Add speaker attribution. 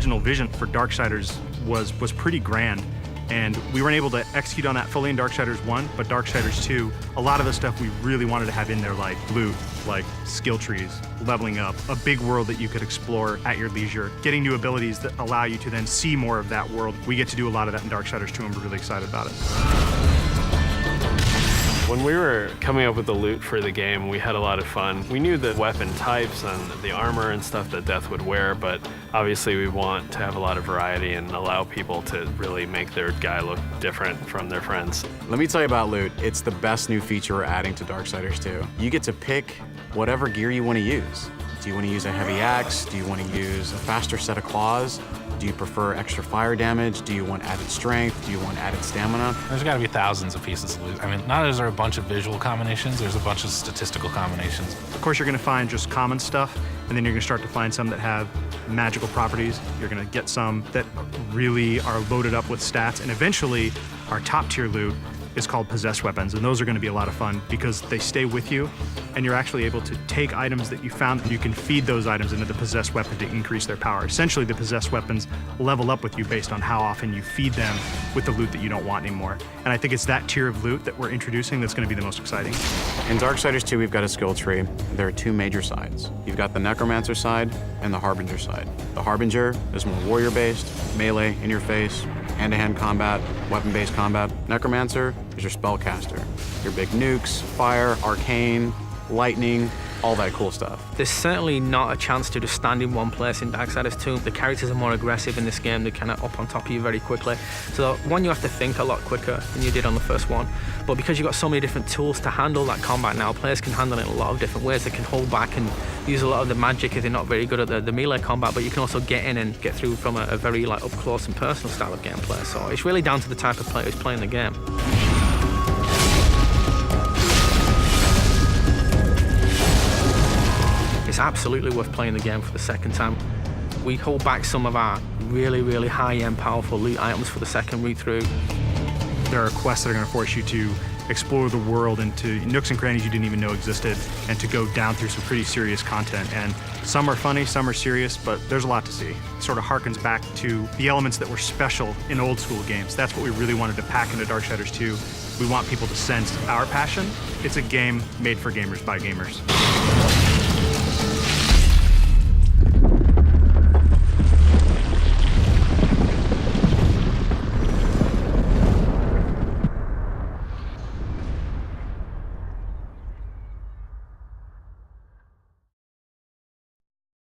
Speaker 1: original vision for Darksiders was pretty grand. And we weren't able to execute on that fully in Darksiders 1, but Darksiders 2, a lot of the stuff we really wanted to have in there, like loot, like skill trees, leveling up, a big world that you could explore at your leisure, getting new abilities that allow you to then see more of that world. We get to do a lot of that in Darksiders 2, and we're really excited about it.
Speaker 2: When we were coming up with the loot for the game, we had a lot of fun. We knew the weapon types and the armor and stuff that Death would wear, but obviously we want to have a lot of variety and allow people to really make their guy look different from their friends.
Speaker 3: Let me tell you about loot. It's the best new feature we're adding to Darksiders 2. You get to pick whatever gear you want to use. Do you want to use a heavy axe? Do you want to use a faster set of claws? Do you prefer extra fire damage? Do you want added strength? Do you want added stamina?
Speaker 4: There's got to be thousands of pieces of loot. I mean, not only is there a bunch of visual combinations, there's a bunch of statistical combinations.
Speaker 1: Of course, you're going to find just common stuff, and then you're going to start to find some that have magical properties. You're going to get some that really are loaded up with stats, and eventually, our top-tier loot is called possessed weapons, and those are going to be a lot of fun because they stay with you, and you're actually able to take items that you found, and you can feed those items into the possessed weapon to increase their power. Essentially, the possessed weapons level up with you based on how often you feed them with the loot that you don't want anymore. And I think it's that tier of loot that we're introducing that's going to be the most exciting.
Speaker 3: In Darksiders 2, we've got a skill tree. There are two major sides. You've got the Necromancer side and the Harbinger side. The Harbinger is more warrior-based, melee, in-your-face, hand-to-hand combat, weapon-based combat. Necromancer is your spellcaster. Your big nukes, fire, arcane, lightning, all that cool stuff.
Speaker 5: There's certainly not a chance to just stand in one place in Darksiders 2. The characters are more aggressive in this game. They're kind of up on top of you very quickly. So one, you have to think a lot quicker than you did on the first one. But because you've got so many different tools to handle that combat now, players can handle it in a lot of different ways. They can hold back and use a lot of the magic if they're not very good at the melee combat, but you can also get in and get through from a very up close and personal style of gameplay. So it's really down to the type of player who's playing the game. It's absolutely worth playing the game for the second time. We hold back some of our really, really high-end, powerful loot items for the second read-through.
Speaker 1: There are quests that are going to force you to explore the world into nooks and crannies you didn't even know existed, and to go down through some pretty serious content. And some are funny, some are serious, but there's a lot to see. It sort of harkens back to the elements that were special in old school games. That's what we really wanted to pack into Darksiders 2. We want people to sense our passion. It's a game made for gamers by gamers.